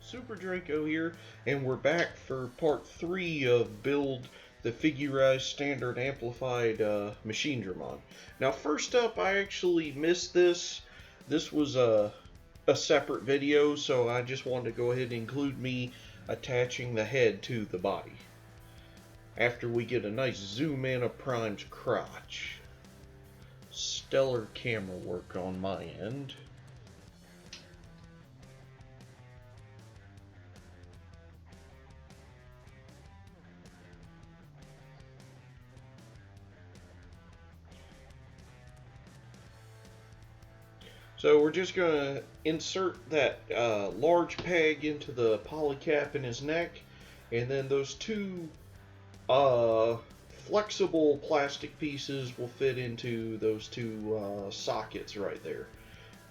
Super Draco here, and we're back for part 3 of Build the Figurise Standard Amplified Machinedramon. Now, first up, I actually missed this. This was a separate video, so I just wanted to go ahead and include me attaching the head to the body. After we get a nice zoom in of Prime's crotch. Stellar camera work on my end. So we're just going to insert that large peg into the polycap in his neck, and then those two flexible plastic pieces will fit into those two sockets right there.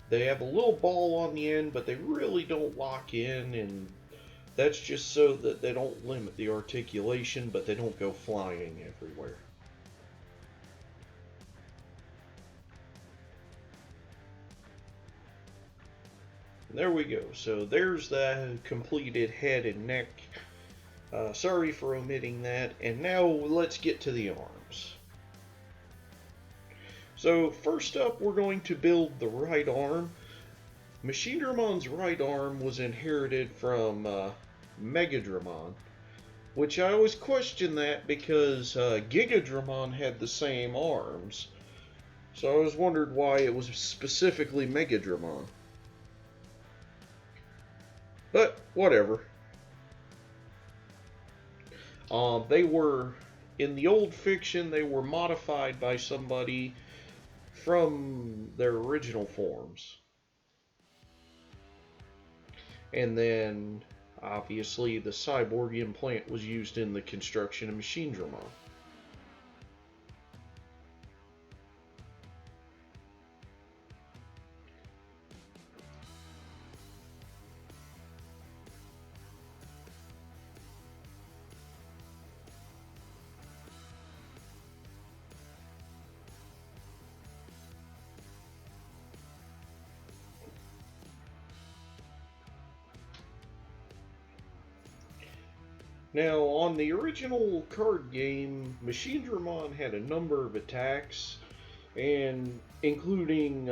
They have a little ball on the end, but they really don't lock in, and that's just so that they don't limit the articulation, but they don't go flying everywhere. There we go. So there's the completed head and neck. Sorry for omitting that. And now let's get to the arms. So first up, we're going to build the right arm. Machinedramon's right arm was inherited from Megadramon, which I always question that because Gigadramon had the same arms. So I always wondered why it was specifically Megadramon. But whatever. They were, in the old fiction, they were modified by somebody from their original forms. And then, obviously, the cyborg implant was used in the construction of Machinedramon. Now, on the original card game, Machinedramon had a number of attacks, and including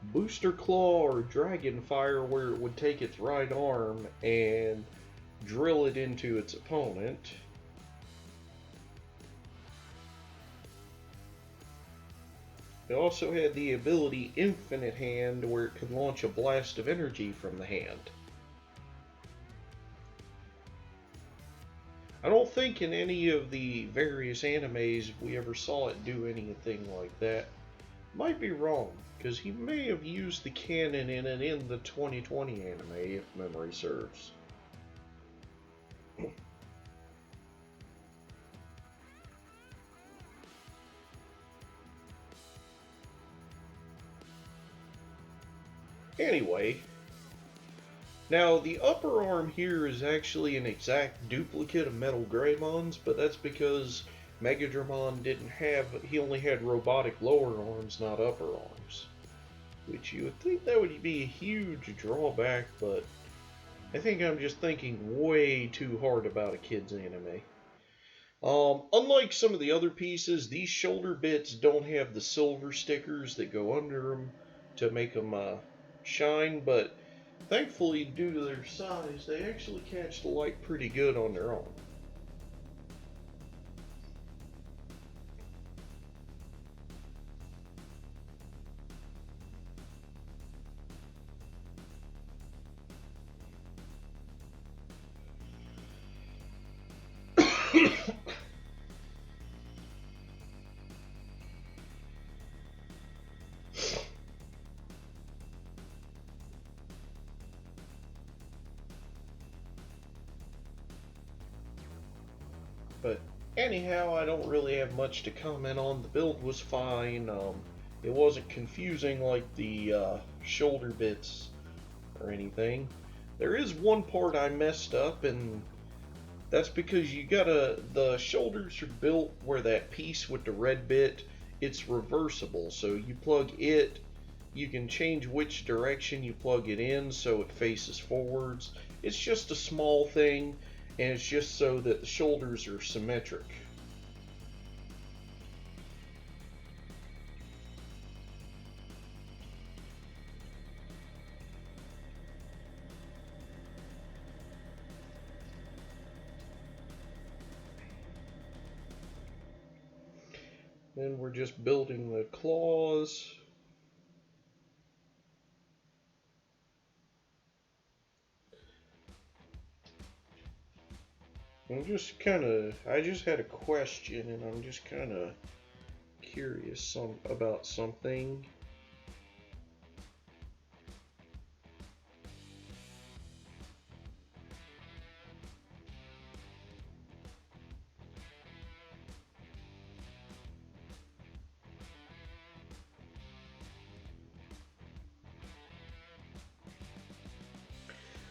Booster Claw or Dragon Fire, where it would take its right arm and drill it into its opponent. It also had the ability Infinite Hand, where it could launch a blast of energy from the hand. I don't think in any of the various animes we ever saw it do anything like that. Might be wrong, because he may have used the cannon in it in the 2020 anime, if memory serves. Anyway, now the upper arm here is actually an exact duplicate of Metal Greymon's, but that's because Megadramon he only had robotic lower arms, not upper arms. Which you would think that would be a huge drawback, but I think I'm just thinking way too hard about a kid's anime. Unlike some of the other pieces, these shoulder bits don't have the silver stickers that go under them to make them shine, but thankfully, due to their size, they actually catch the light pretty good on their own. But anyhow, I don't really have much to comment on. The build was fine. It wasn't confusing like the shoulder bits or anything. There is one part I messed up, and that's because the shoulders are built where that piece with the red bit, it's reversible. So you plug it You can change which direction you plug it in so it faces forwards. It's just a small thing, and it's just so that the shoulders are symmetric. Then we're just building the claws. I just had a question, and I'm just kind of curious about something.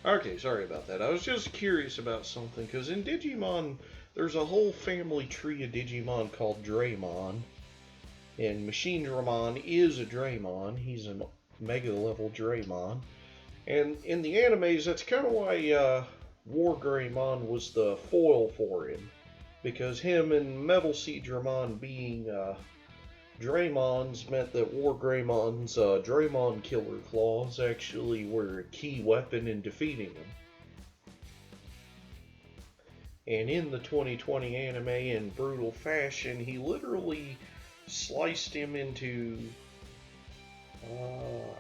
Okay, sorry about that. I was just curious about something, because in Digimon, there's a whole family tree of Digimon called Dramon, and Machinedramon is a Dramon. He's a Mega level Dramon. And in the animes, that's kind of why War Greymon was the foil for him, because him and Metal Sea Dramon being Draymons meant that War Greymon's Draymon Killer Claws actually were a key weapon in defeating him. And in the 2020 anime, in brutal fashion, he literally sliced him into,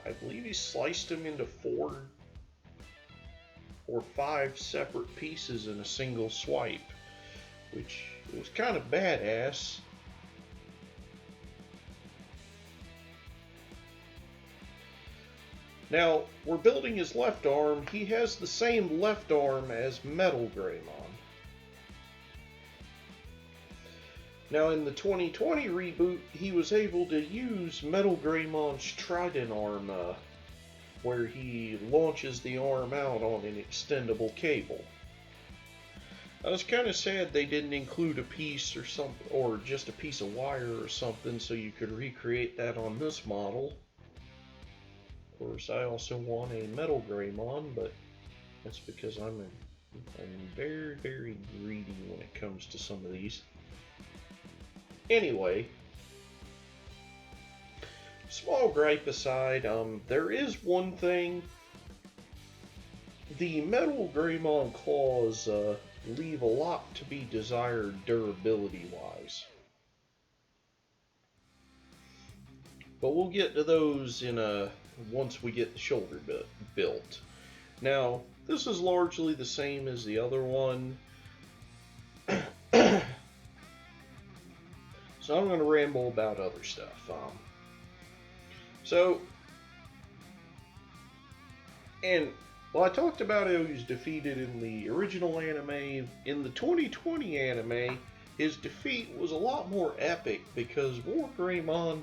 I believe he sliced him into 4 or 5 separate pieces in a single swipe, which was kind of badass. Now, we're building his left arm. He has the same left arm as Metal Greymon. Now, in the 2020 reboot, he was able to use Metal Greymon's Trident arm, where he launches the arm out on an extendable cable. I was kind of sad they didn't include a piece or something, or just a piece of wire or something, so you could recreate that on this model. Of course, I also want a Metal Greymon, but that's because I'm very, very greedy when it comes to some of these. Anyway, small gripe aside, there is one thing. The Metal Greymon claws leave a lot to be desired durability-wise. But we'll get to those once we get the shoulder built. Now, this is largely the same as the other one. So I'm going to ramble about other stuff. I talked about how he was defeated in the original anime. In the 2020 anime, his defeat was a lot more epic because War Greymon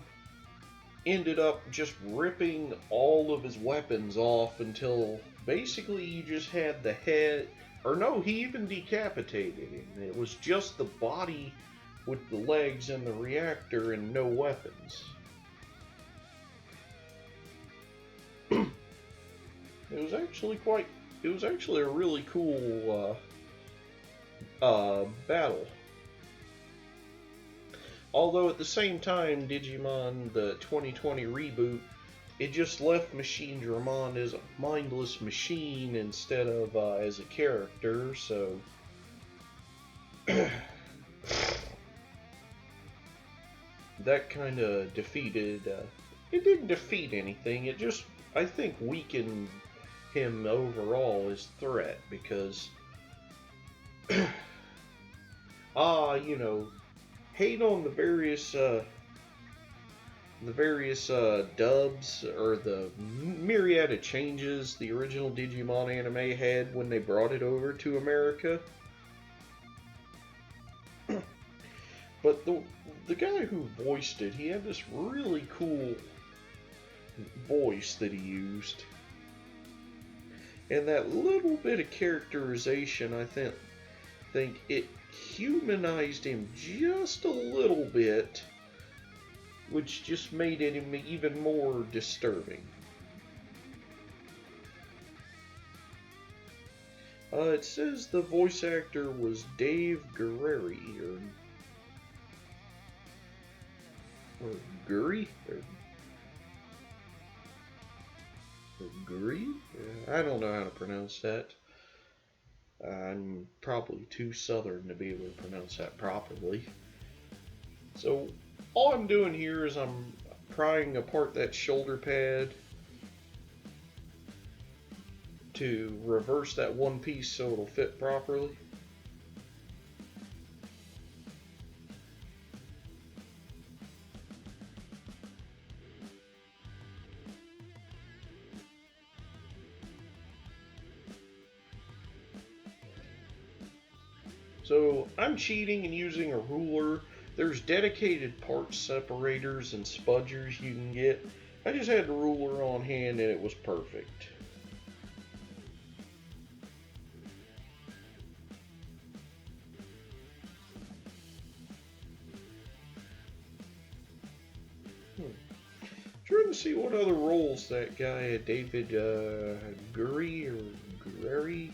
ended up just ripping all of his weapons off until basically you just had the head, or no, he even decapitated him. It was just the body with the legs and the reactor and no weapons. It was actually a really cool battle. Although at the same time, Digimon, the 2020 reboot, it just left Machinedramon as a mindless machine instead of as a character, so that kind of defeated, it didn't defeat anything, it just, I think, weakened him overall as threat, because, hate on the various dubs, or the myriad of changes the original Digimon anime had when they brought it over to America. But the guy who voiced it, he had this really cool voice that he used. And that little bit of characterization, I think it humanized him just a little bit which just made it even more disturbing. It says the voice actor was Dave Guerreri, or Guri, or Guri? I don't know how to pronounce that. I'm probably too southern to be able to pronounce that properly. So all I'm doing here is I'm prying apart that shoulder pad to reverse that one piece so it'll fit properly. So I'm cheating and using a ruler. There's dedicated parts separators and spudgers you can get. I just had the ruler on hand and it was perfect. Trying to see what other roles that guy, David Gurry or Guerreri,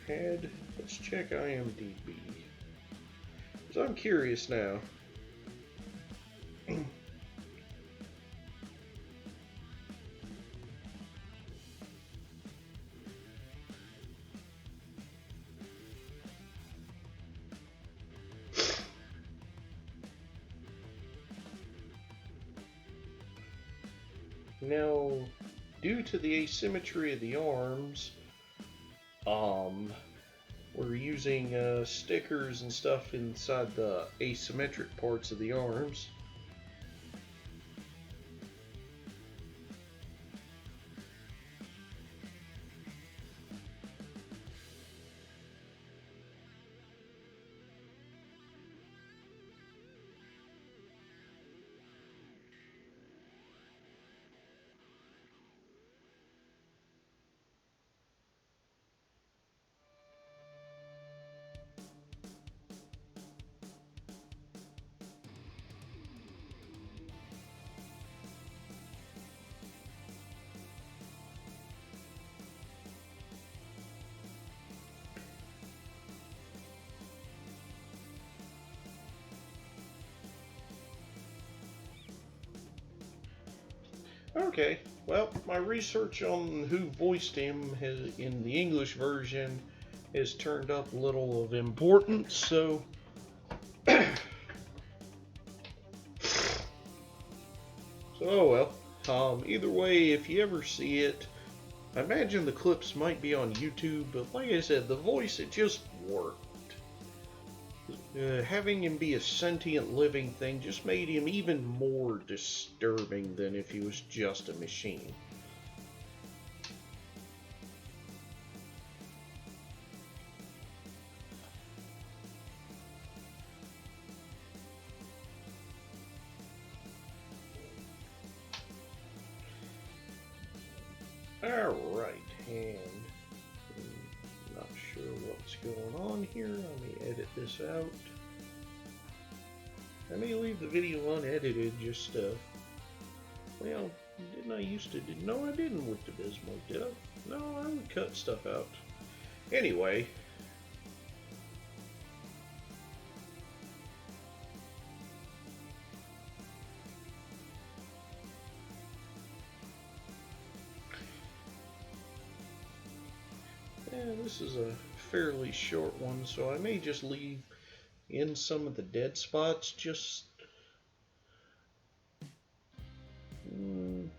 had. Let's check IMDb. Because I'm curious now. Now, due to the asymmetry of the arms, we're using stickers and stuff inside the asymmetric parts of the arms. Okay, well, my research on who voiced him in the English version has turned up little of importance, so oh well. Either way, if you ever see it, I imagine the clips might be on YouTube, but like I said, the voice, it just worked. Having him be a sentient living thing just made him even more disturbing than if he was just a machine. Alright, and I'm not sure what's going on here. Let me edit this out. I may leave the video unedited, just, well, didn't I used to? No, I didn't with the Bismarck, did I? No, I would cut stuff out. Anyway. Yeah, this is a fairly short one, so I may just leave in some of the dead spots, just I'm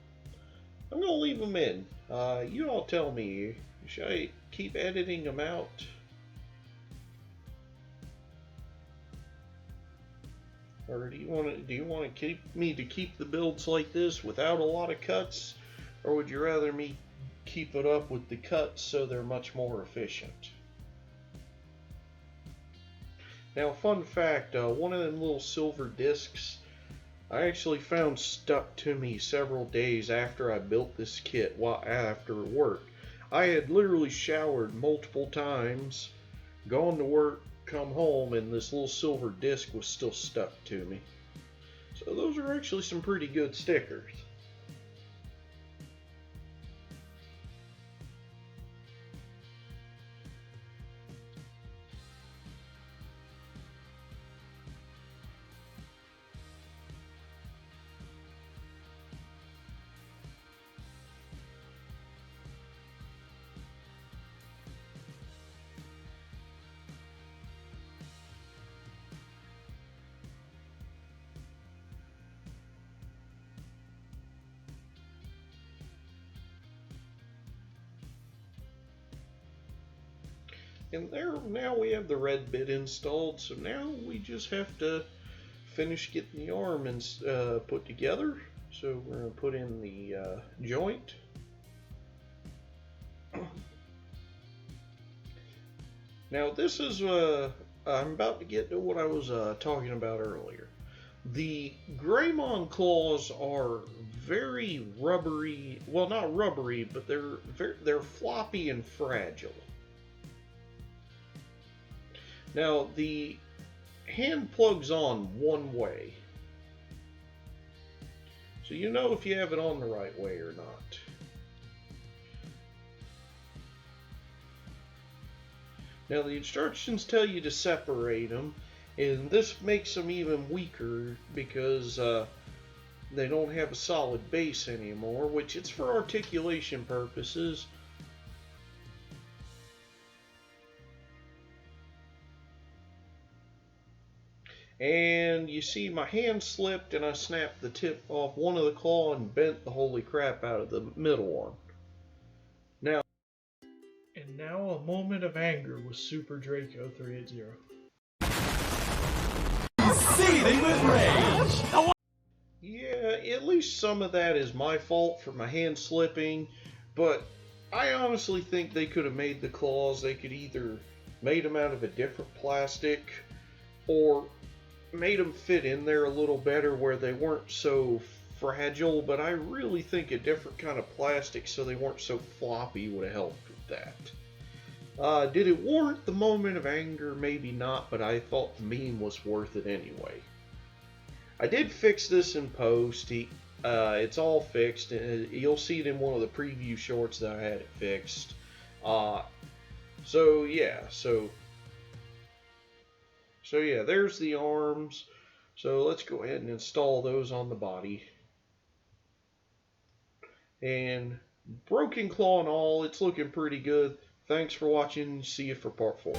gonna leave them in. You all tell me, should I keep editing them out? Or do you want to keep the builds like this without a lot of cuts, or would you rather me keep it up with the cuts so they're much more efficient? Now, fun fact, one of them little silver discs I actually found stuck to me several days after I built this kit after work. I had literally showered multiple times, gone to work, come home and this little silver disc was still stuck to me. So those are actually some pretty good stickers. And there, now we have the red bit installed, so now we just have to finish getting the arm put together. So we're going to put in the joint. Now this is, I'm about to get to what I was talking about earlier. The Greymon claws are very rubbery, well not rubbery, but they're floppy and fragile. Now, the hand plugs on one way. So you know if you have it on the right way or not. Now, the instructions tell you to separate them, and this makes them even weaker because they don't have a solid base anymore, which it's for articulation purposes. And you see my hand slipped and I snapped the tip off one of the claw and bent the holy crap out of the middle one. Now a moment of anger with Super Draco 380. Seething with rage! Yeah, at least some of that is my fault for my hand slipping, but I honestly think they could have made the claws, they could either made them out of a different plastic or made them fit in there a little better where they weren't so fragile, but I really think a different kind of plastic so they weren't so floppy would have helped with that. Did it warrant the moment of anger? Maybe not, but I thought the meme was worth it anyway. I did fix this in post. It's all fixed, and you'll see it in one of the preview shorts that I had it fixed. So yeah, there's the arms. So let's go ahead and install those on the body. And broken claw and all, it's looking pretty good. Thanks for watching. See you for part 4.